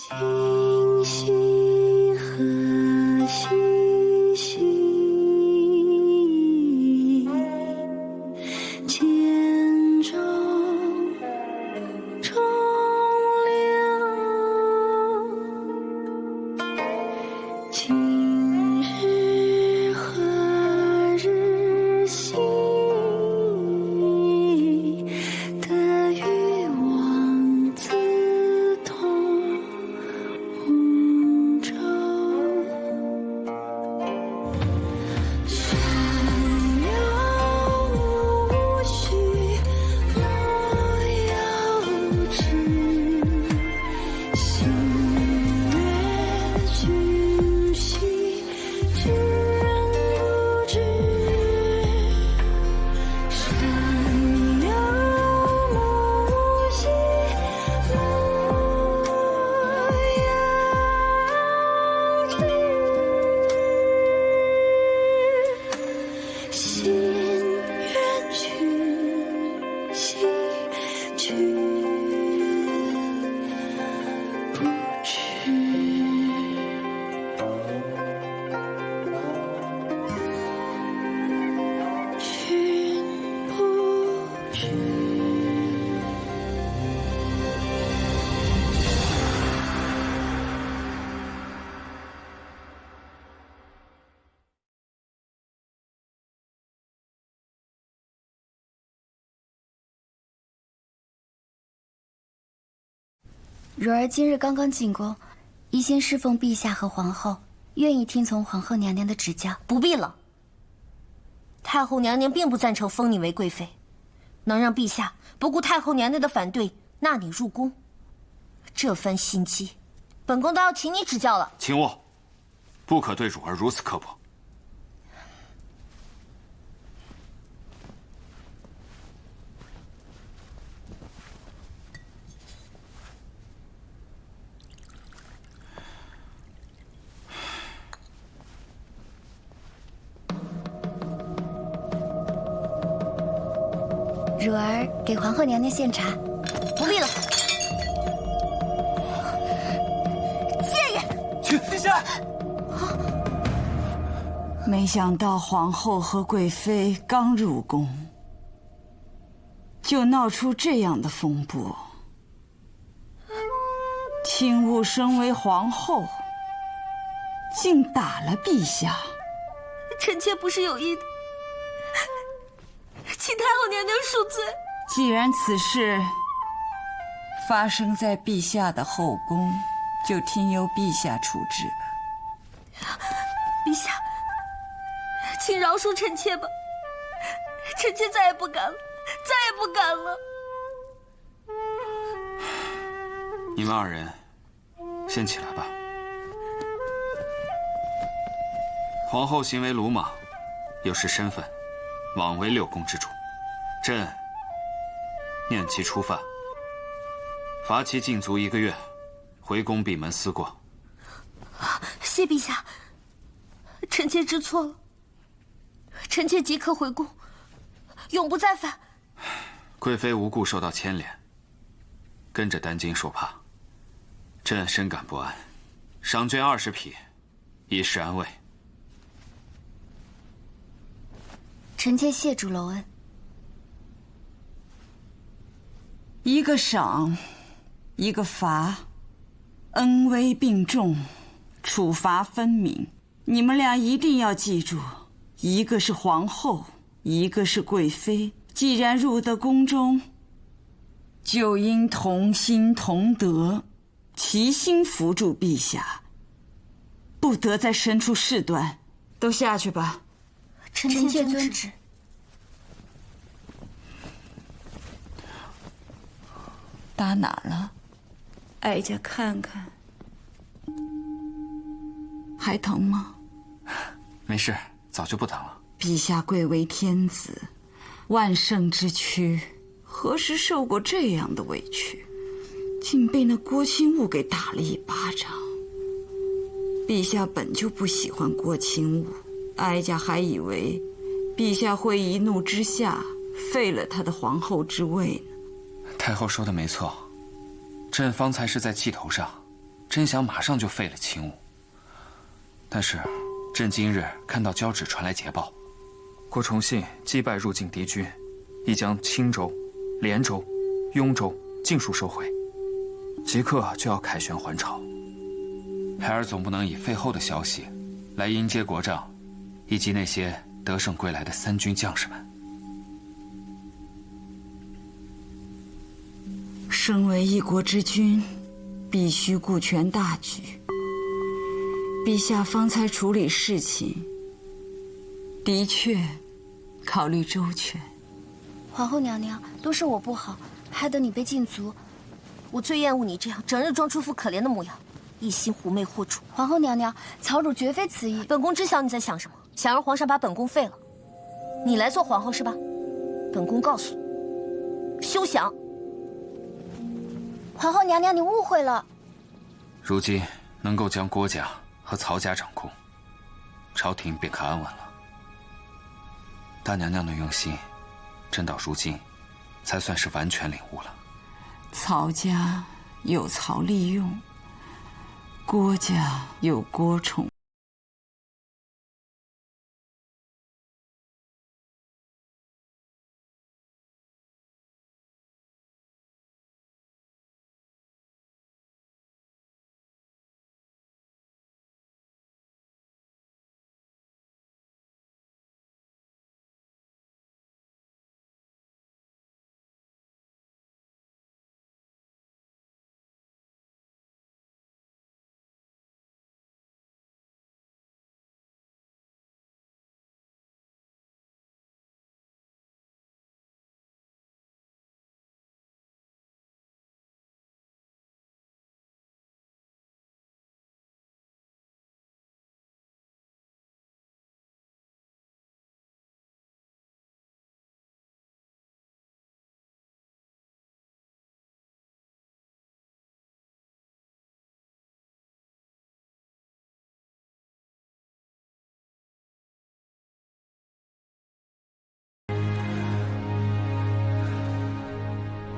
今夕何夕兮，剑中中流。今日何日兮，得与王子同舟。山有木须，路有枝，星月君兮，知人不知。山有木兮，路有枝，心远君兮，君不知。君不知。汝儿今日刚刚进宫，一心侍奉陛下和皇后，愿意听从皇后娘娘的指教。不必了。太后娘娘并不赞成封你为贵妃，能让陛下不顾太后娘娘的反对纳你入宫，这番心机，本宫都要请你指教了。请我，不可对汝儿如此刻薄。汝儿给皇后娘娘献茶。不必了。谢爷，去，陛下。没想到皇后和贵妃刚入宫，就闹出这样的风波。卿吾身为皇后，竟打了陛下。臣妾不是有意的，请太后娘娘恕罪。既然此事发生在陛下的后宫，就听由陛下处置吧。陛下，请饶恕臣妾吧，臣妾再也不敢了，再也不敢了。你们二人先起来吧。皇后行为鲁莽，有失身份，枉为6宫之主。朕念其初犯，罚其禁足1个月，回宫闭门思过。谢陛下，臣妾知错了，臣妾即刻回宫，永不再犯。贵妃无故受到牵连，跟着担惊受怕，朕深感不安，赏捐20匹，以示安慰。臣妾谢主隆恩。一个赏，一个罚，恩威并重，处罚分明。你们俩一定要记住，一个是皇后，一个是贵妃。既然入得宫中，就应同心同德，齐心扶助陛下，不得再生出事端。都下去吧。臣妾遵旨。打哪儿了？哀家看看。还疼吗？没事，早就不疼了。陛下贵为天子，万圣之躯，何时受过这样的委屈？竟被那郭清雾给打了一巴掌。陛下本就不喜欢郭清雾，哀家还以为陛下会一怒之下废了他的皇后之位呢。太后说的没错，朕方才是在气头上，真想马上就废了秦武。但是，朕今日看到交趾传来捷报，郭崇信击败入境敌军，已将青州、连州、雍州尽数收回，即刻就要凯旋还朝。孩儿总不能以废后的消息来迎接国丈以及那些得胜归来的三军将士们。身为一国之君，必须顾全大局。陛下方才处理事情，的确考虑周全。皇后娘娘，都是我不好，害得你被禁足。我最厌恶你这样整日装出副可怜的模样，一心狐媚惑主。皇后娘娘，曹主绝非此意。本宫知晓你在想什么，想让皇上把本宫废了。你来做皇后是吧？本宫告诉你，休想！皇后娘娘，你误会了。如今能够将郭家和曹家掌控，朝廷便可安稳了。大娘娘的用心，朕到如今才算是完全领悟了。曹家有曹利用，郭家有郭宠。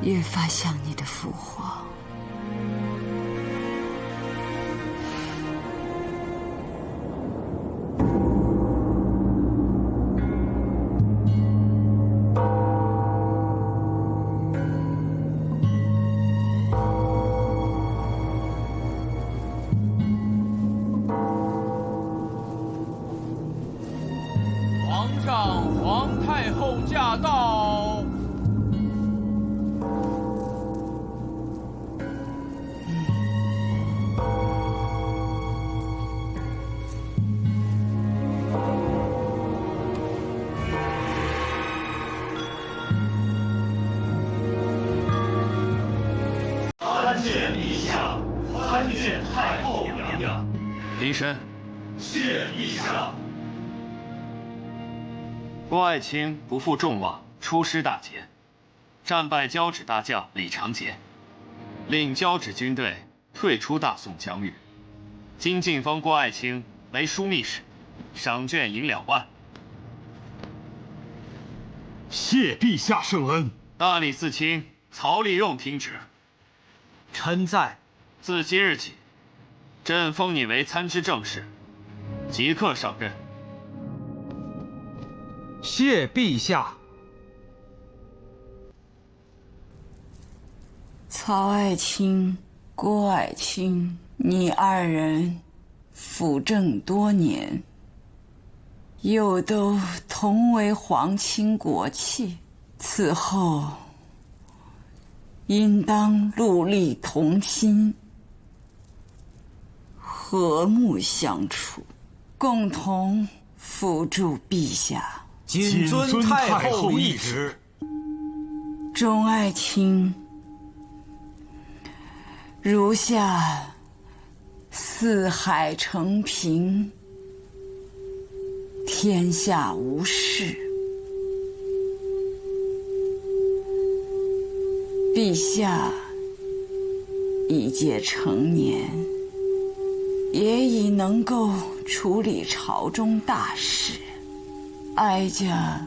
越发像你的父皇。皇上，皇太后驾到！参见陛下，参见太后娘娘。林深，谢陛下。郭爱卿不负众望，出师大捷，战败交趾大将李长捷，令交趾军队退出大宋疆域。今晋封郭爱卿为枢密使，赏卷银2万。谢陛下圣恩。大理寺卿曹利用听旨。臣在。自今日起，朕封你为参知政事，即刻上任。谢陛下。曹爱卿、郭爱卿，你二人辅政多年，又都同为皇亲国戚，此后应当戮力同心，和睦相处，共同辅助陛下。谨遵太后懿旨。众爱卿，如下四海承平，天下无事。陛下已届成年，也已能够处理朝中大事。哀家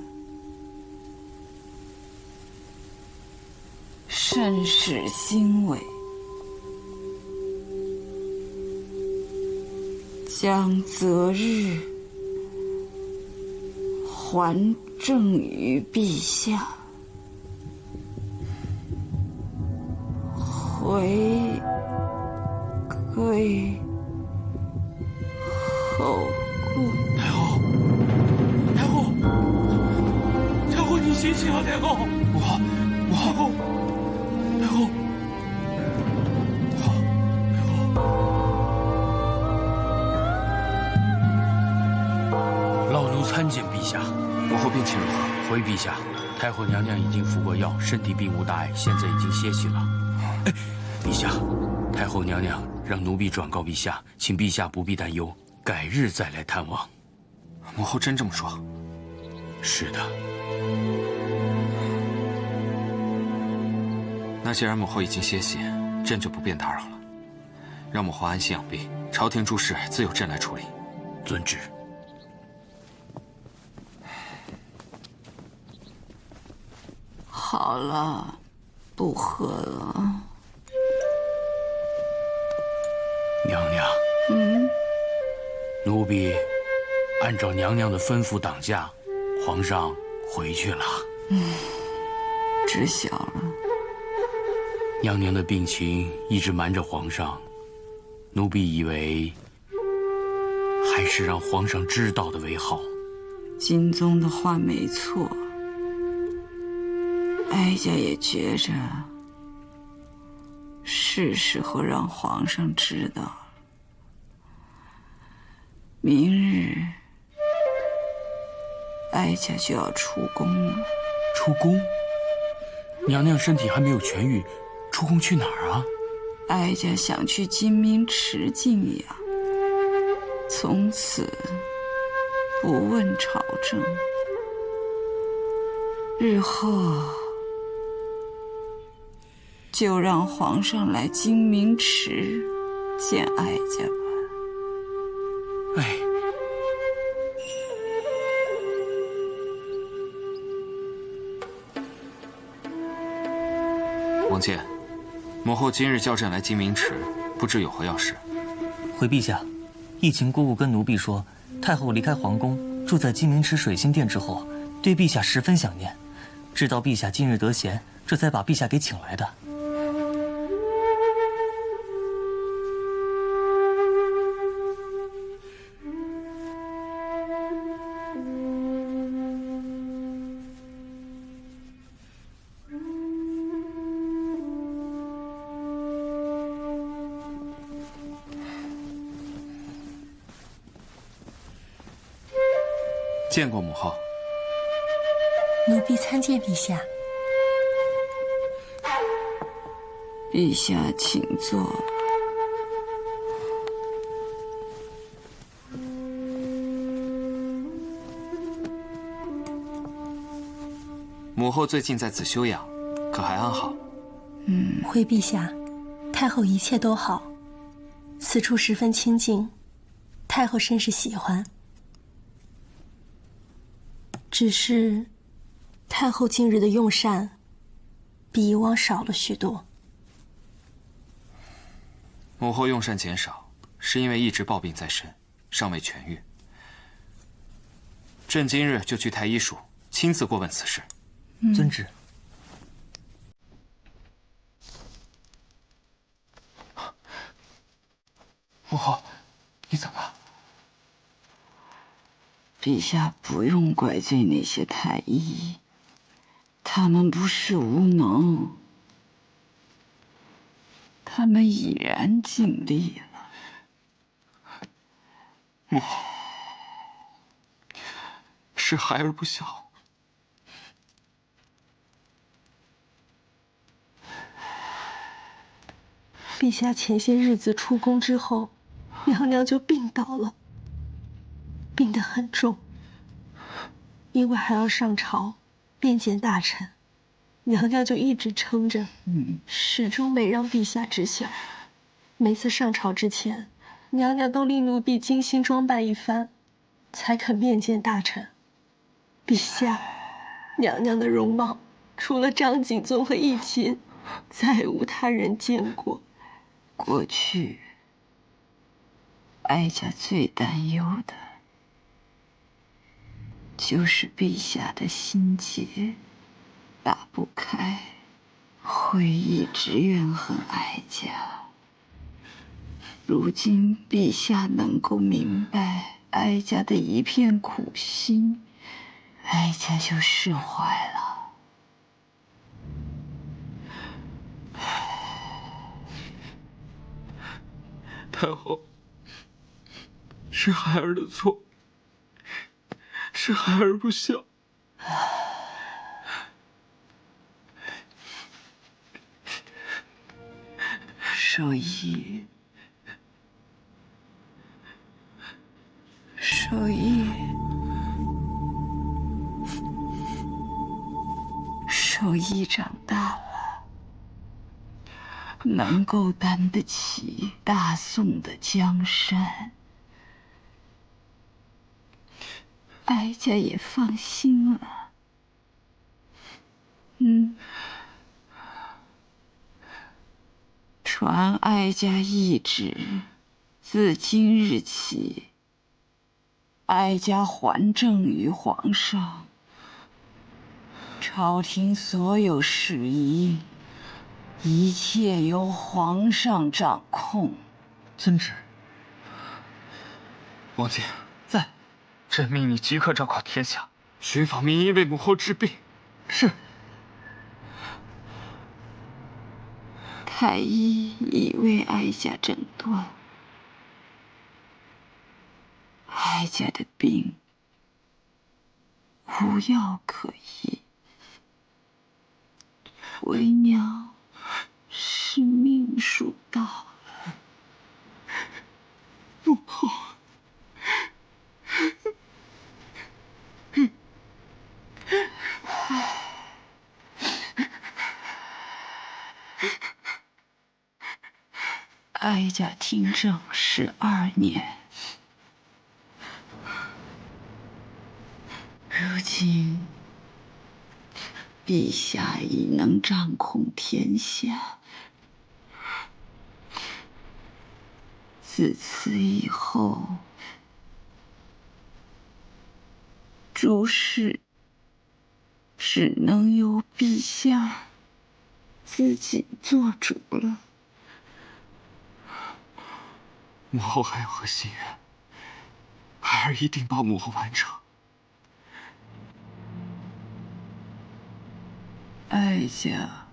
甚是欣慰。将择日还政于陛下，回归后宫。太后，太后，太后，你醒醒啊！太后，太后，太后，老奴参见陛下。母后病情如何？回陛下，太后娘娘已经服过药，身体并无大碍，现在已经歇息了。哎，陛下，太后娘娘让奴婢转告陛下，请陛下不必担忧，改日再来探望。母后真这么说？是的。那既然母后已经歇息，朕就不便打扰了，让母后安心养病，朝廷诸事自有朕来处理。遵旨。好了，不喝了。娘娘，奴婢按照娘娘的吩咐挡驾，皇上回去了。知晓了。娘娘的病情一直瞒着皇上，奴婢以为还是让皇上知道的为好。金宗的话没错，哀家也觉着是时候让皇上知道了。明日哀家就要出宫了。出宫？娘娘身体还没有痊愈，出宫去哪儿啊？哀家想去金明池静养，从此不问朝政。日后就让皇上来金明池见哀家吧。哎，王建，母后今日叫朕来金明池，不知有何要事？回陛下，义勤姑姑跟奴婢说，太后离开皇宫，住在金明池水心殿之后，对陛下十分想念，知道陛下今日得闲，这才把陛下给请来的。见过母后。奴婢参见陛下。陛下请坐。母后最近在此休养，可还安好？回陛下，太后一切都好，此处十分清静，太后甚是喜欢。只是，太后近日的用膳，比以往少了许多。母后用膳减少，是因为一直抱病在身，尚未痊愈。朕今日就去太医署，亲自过问此事。遵旨。母后，你怎么了？陛下不用怪罪那些太医，他们不是无能，他们已然尽力了。母后，是孩儿不孝。陛下前些日子出宫之后，娘娘就病倒了，病得很重。因为还要上朝面见大臣，娘娘就一直撑着，始终没让陛下知晓。每次上朝之前，娘娘都令奴婢精心装扮一番，才肯面见大臣。陛下，娘娘的容貌，除了张景宗和义勤，再无他人见过。过去，哀家最担忧的就是陛下的心结打不开，会一直怨恨哀家。如今陛下能够明白哀家的一片苦心，哀家就释怀了。太后，是孩儿的错，是孩儿不孝。守义，守义，守义长大了，能够担得起大宋的江山，哀家也放心了。传哀家懿旨，自今日起，哀家还政于皇上，朝廷所有事宜，一切由皇上掌控。遵旨。王姐，在，朕命你即刻昭告天下，寻访名医为母后治病。是。太医已为哀家诊断，哀家的病无药可医，为娘是命数到了。母后，哀家听政12年，如今陛下已能掌控天下，自此以后，诸事只能由陛下自己做主了。母后还有何心愿？孩儿一定帮母后完成。哀家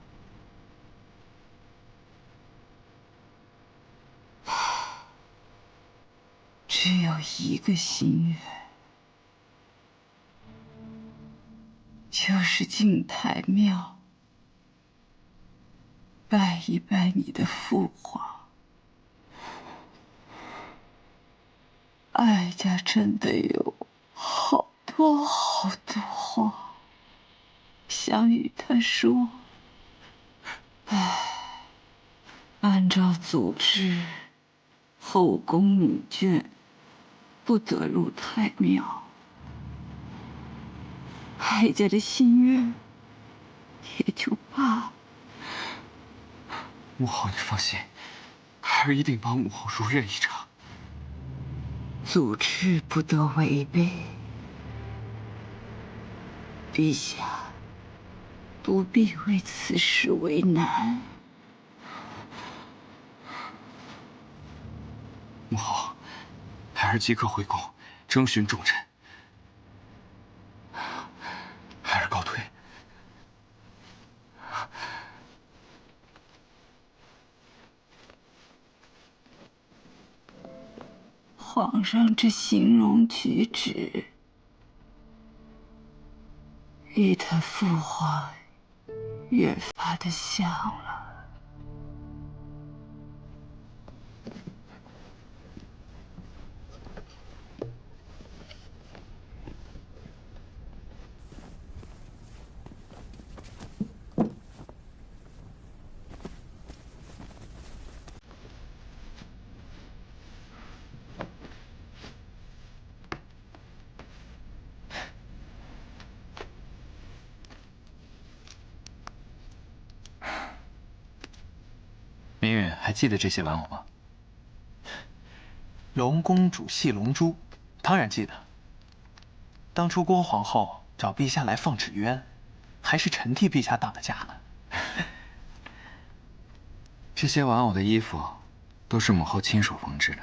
只有一个心愿，就是进太庙拜一拜你的父皇。哀家真的有好多好多话想与他说。按照祖制，后宫女眷不得入太庙，哀家的心愿也就罢了。母后，你放心，孩儿一定帮母后如愿以偿。祖制不得违背，陛下不必为此事为难。母后，孩儿即刻回宫征询重臣。孩儿告退。皇上这形容举止，与他父皇越发的像了。明允还记得这些玩偶吗？龙公主戏龙珠，当然记得。当初郭皇后找陛下来放纸鸢，还是臣替陛下挡的架呢。这些玩偶的衣服，都是母后亲手缝制的。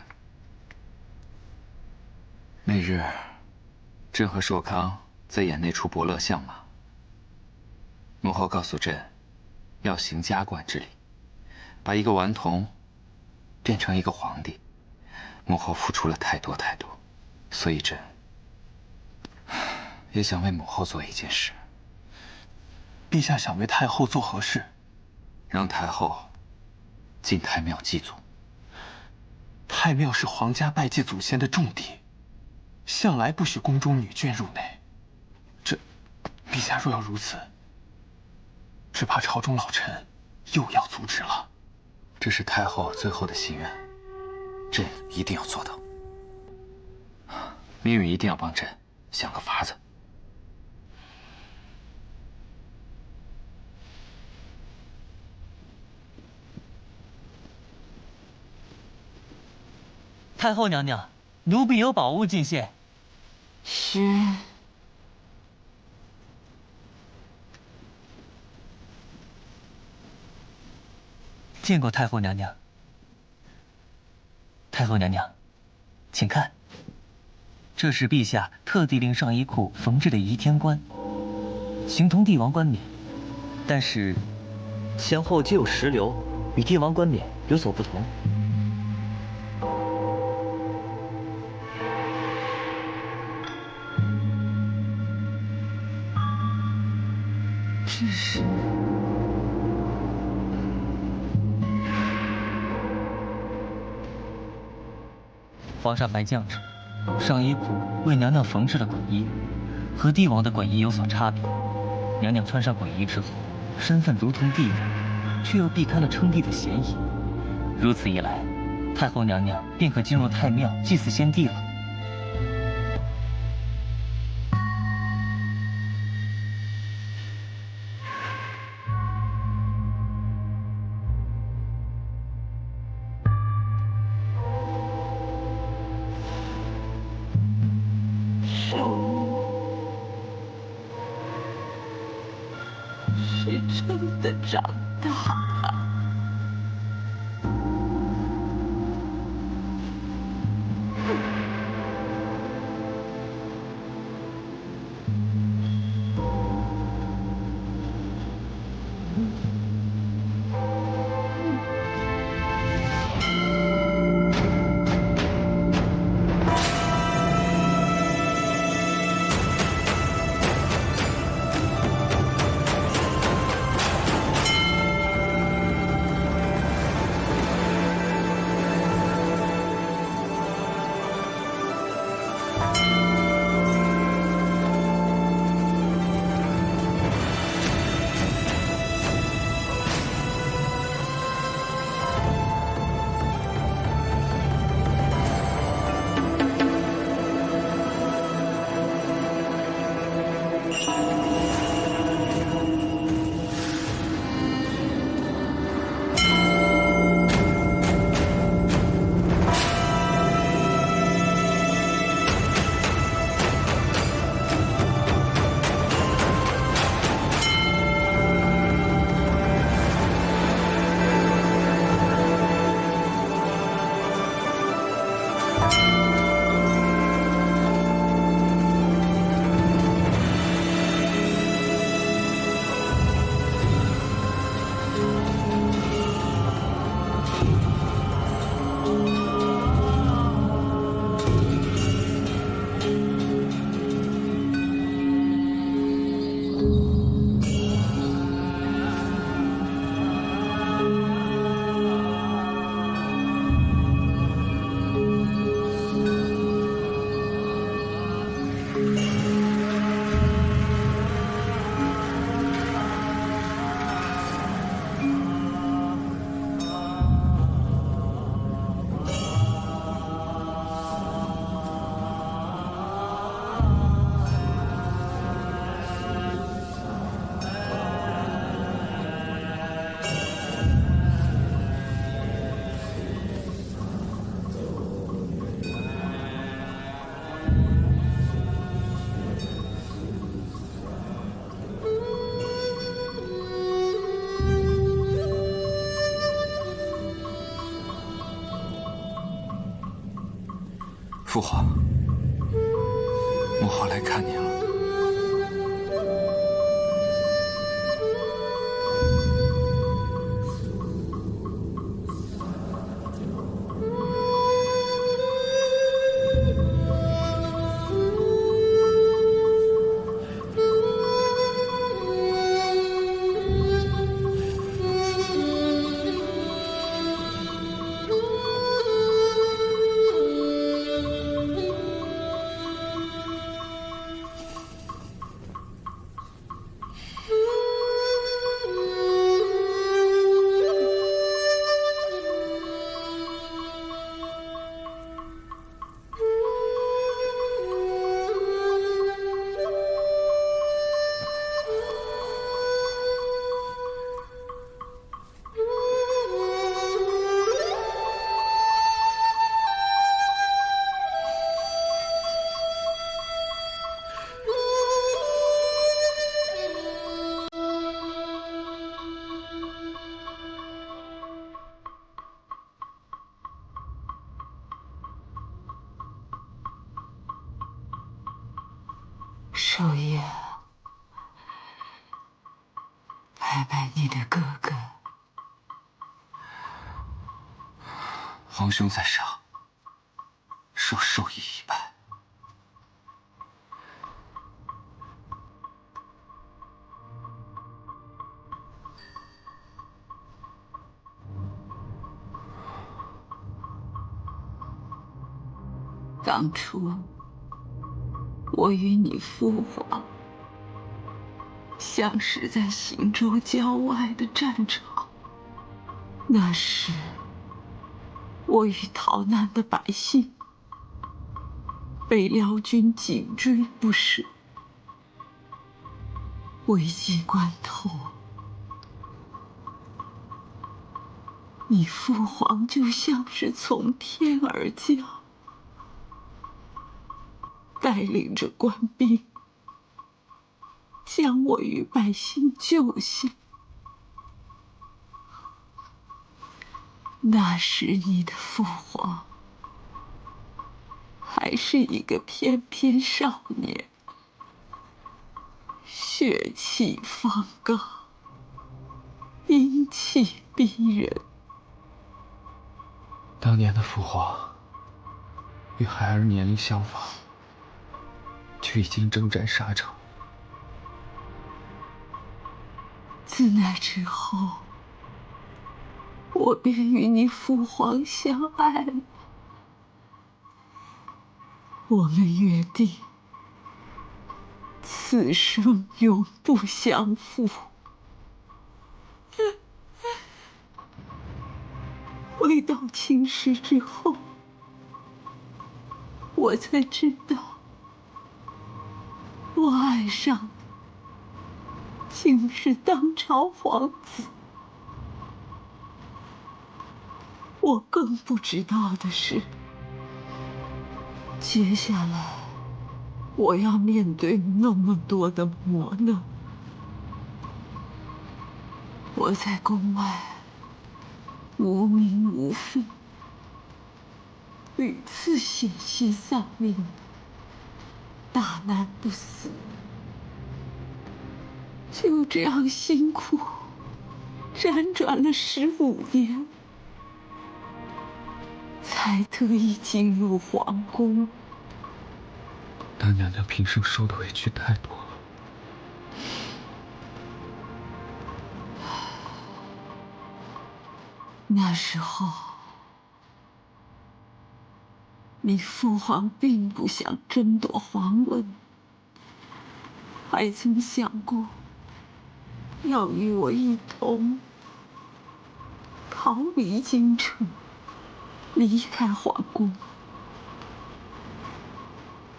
那日，朕和寿康在演那出伯乐相马。母后告诉朕，要行加冠之礼，把一个顽童变成一个皇帝。母后付出了太多太多，所以朕也想为母后做一件事。陛下想为太后做何事？让太后进太庙祭祖。太庙是皇家拜祭祖先的重地，向来不许宫中女眷入内。陛下若要如此，只怕朝中老臣又要阻止了。这是太后最后的心愿，朕一定要做到。命运一定要帮朕想个法子。太后娘娘，奴婢有宝物进献。是。见过太后娘娘。太后娘娘，请看，这是陛下特地令上衣库缝制的仪天冠，形同帝王冠冕，但是前后皆有石榴，与帝王冠冕有所不同。这是。皇上白将着，上衣库为娘娘缝制了衮衣，和帝王的衮衣有所差别。娘娘穿上衮衣之后，身份如同帝王，却又避开了称帝的嫌疑。如此一来，太后娘娘便可进入太庙祭祀先帝了。是真的长大了。父皇，母后来看您了。寿夜，拜拜你的哥哥。皇兄在上，受寿夜一拜。当初我与你父皇相识在行州郊外的战场，那时我与逃难的百姓被辽军紧追不舍，危急关头，你父皇就像是从天而降，带领着官兵将我与百姓救下。那时你的父皇还是一个翩翩少年，血气方刚，英气逼人。当年的父皇与孩儿年龄相仿，却已经征战沙场。自那之后，我便与你父皇相爱了。我们约定，此生永不相负。回到青石之后，我才知道，我爱上的竟是当朝皇子。我更不知道的是，接下来我要面对那么多的磨难。我在宫外无名无分，屡次险些丧命，大难不死。就这样辛苦辗转了15年，才得以进入皇宫。当娘娘平生受的委屈太多了。那时候，你父皇并不想争夺皇位，还曾想过要与我一同逃离京城，离开皇宫。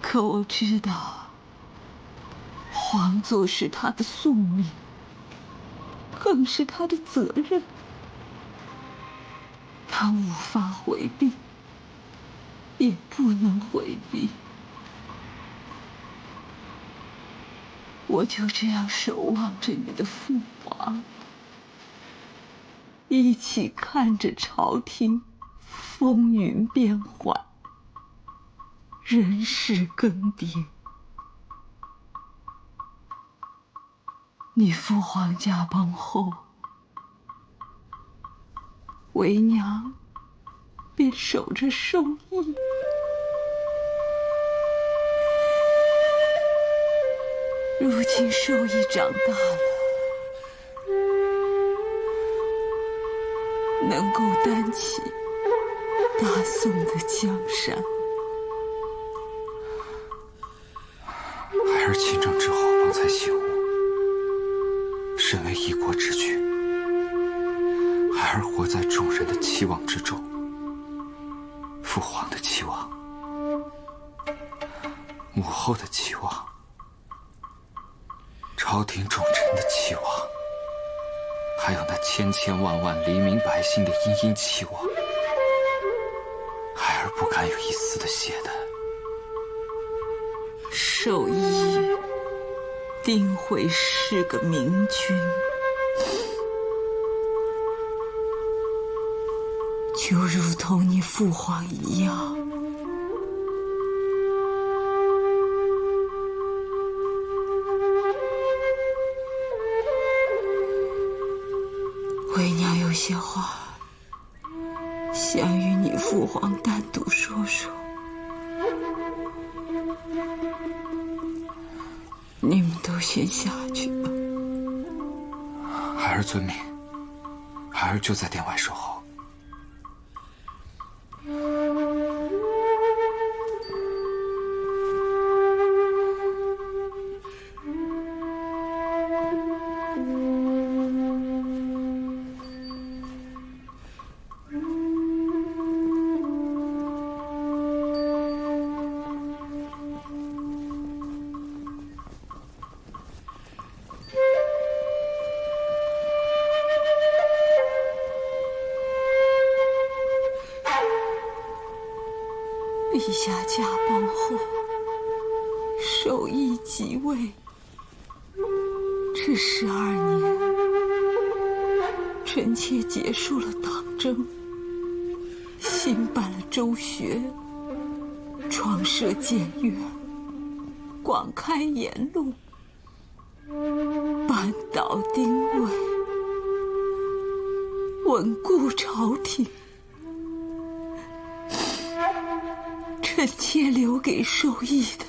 可我知道，皇座是他的宿命，更是他的责任。他无法回避，也不能回避。我就这样守望着你的父皇，一起看着朝廷风云变幻。人事更迭，你父皇驾崩后，为娘便守着寿义。如今寿义长大了，能够担起大宋的江山。孩儿亲政之后方才醒悟，身为一国之君，孩儿活在众人的期望之中，父皇的期望，母后的期望，朝廷重臣的期望，还有那千千万万黎民百姓的殷殷期望，孩儿不敢有一丝的懈怠。寿义定会是个明君，就如同你父皇一样。为娘有些话想与你父皇单独说说。你们都先下去吧。孩儿遵命，孩儿就在殿外守候。陛下驾崩后，寿义即位。这12年，臣妾结束了党争，兴办了州学，创设谏院，广开言路，扳倒丁谓，稳固朝廷。臣妾留给寿义的，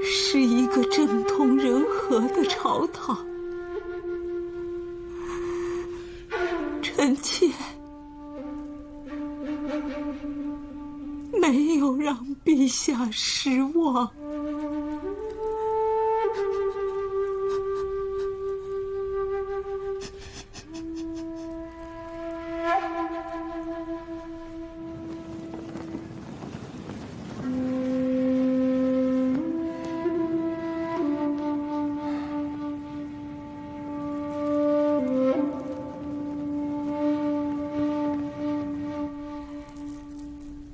是一个政通人和的朝堂。臣妾没有让陛下失望。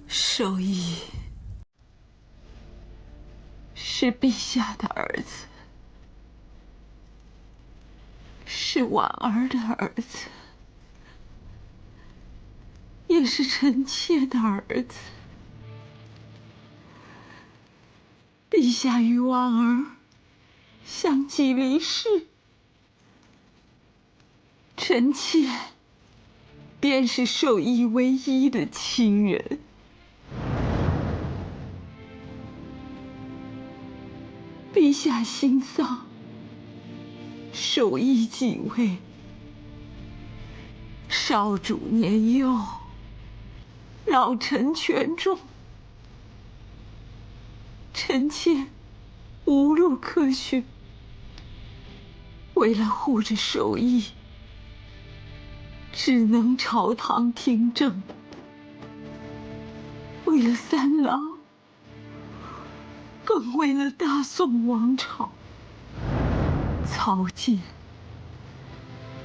寿义是陛下的儿子，是婉儿的儿子，也是臣妾的儿子。陛下与婉儿相继离世，臣妾便是寿义唯一的亲人。陛下心丧，寿义继位，少主年幼，老臣权重，臣妾无路可寻。为了护着寿义，只能朝堂听政。为了三郎，更为了大宋王朝，曹建、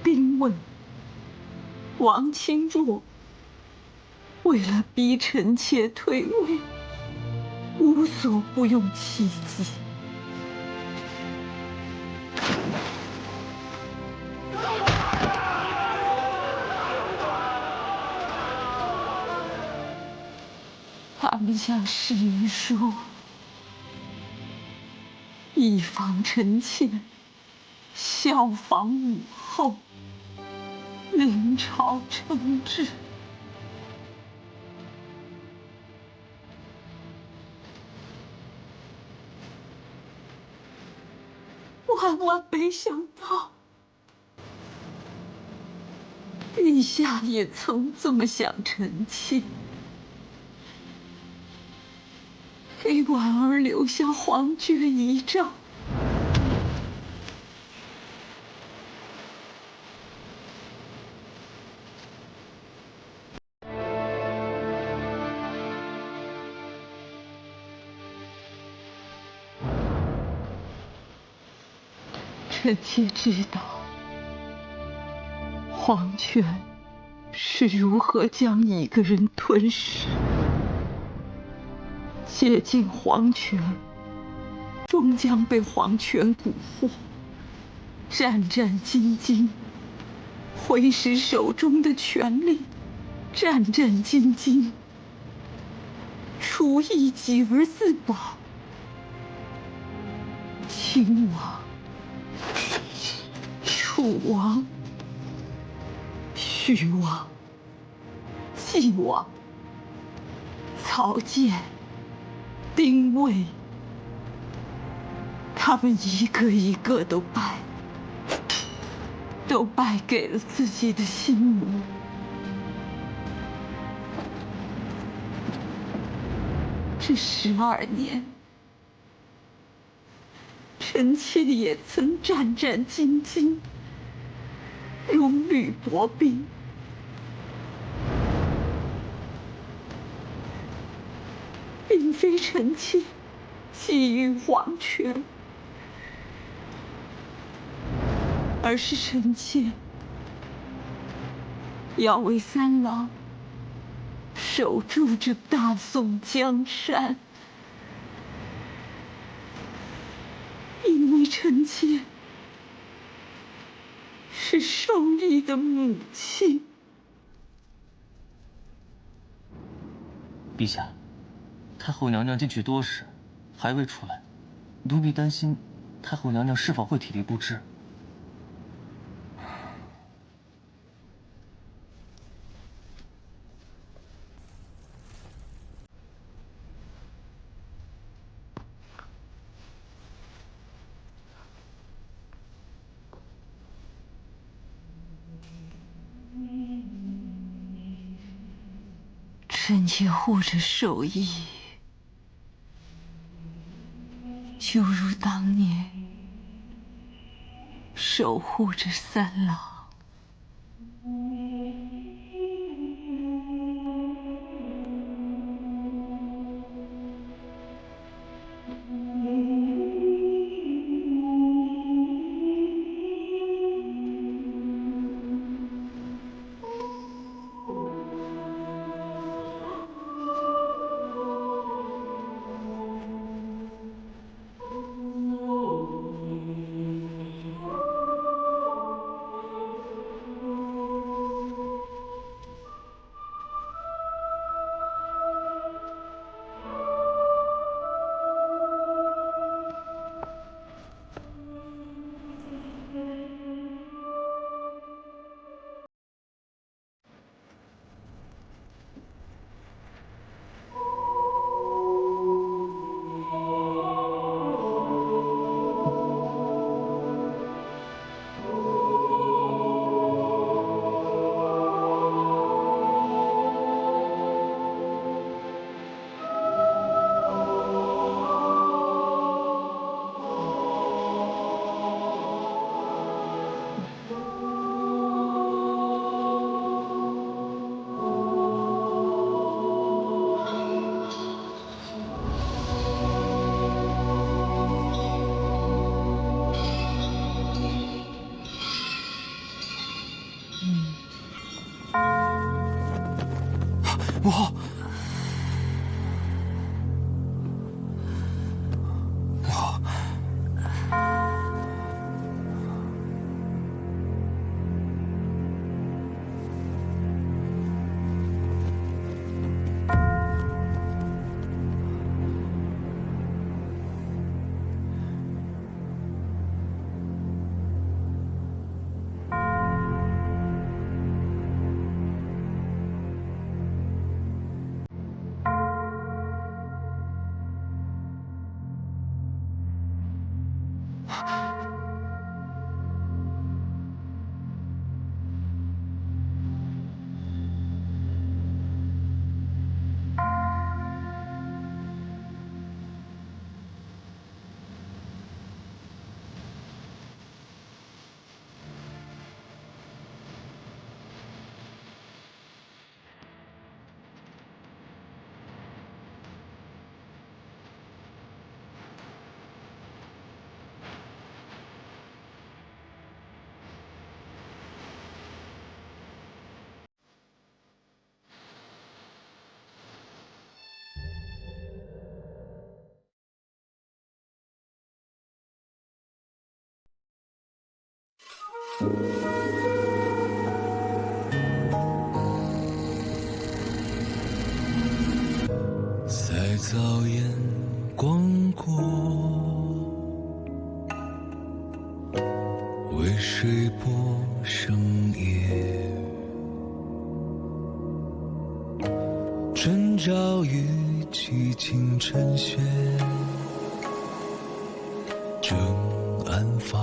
兵问、王钦若，为了逼臣妾退位，无所不用其极。他们向世人说，以防臣妾效仿母后，临朝称制。万万没想到，陛下也曾这么想臣妾，给婉儿留下皇爵遗诏。臣妾知道，皇权是如何将一个人吞噬，接近皇权，终将被皇权蛊惑，战战兢兢，挥使手中的权力，战战兢兢，除异己而自保。亲王、楚王、徐王、纪王、曹建、丁谓，他们一个一个都败给了自己的心魔。这12年，臣妾也曾战战兢兢，如履薄冰。并非臣妾觊觎皇权，而是臣妾要为三郎守住这大宋江山，因为臣妾是受益的母亲。陛下，太后娘娘进去多时，还未出来，奴婢担心太后娘娘是否会体力不支。臣妾护着守义，就如当年守护着三郎。在早眼光过，为水波生夜，春朝雨寂静晨雪，正安发。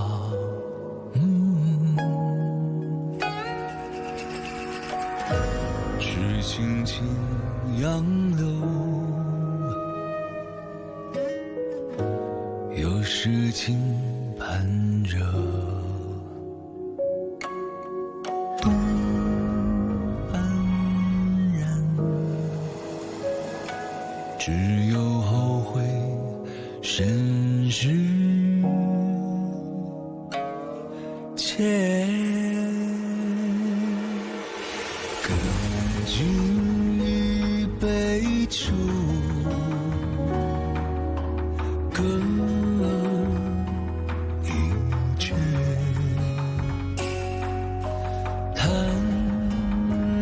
只轻轻杨柳，有诗情盼热。冬安然，只有后悔身世切。跟君一杯酒，歌一阙，叹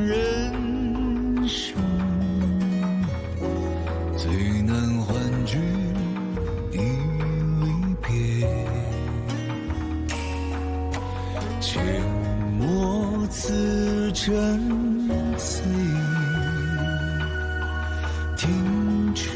人生最难欢聚一离别，切莫自斟醉，听曲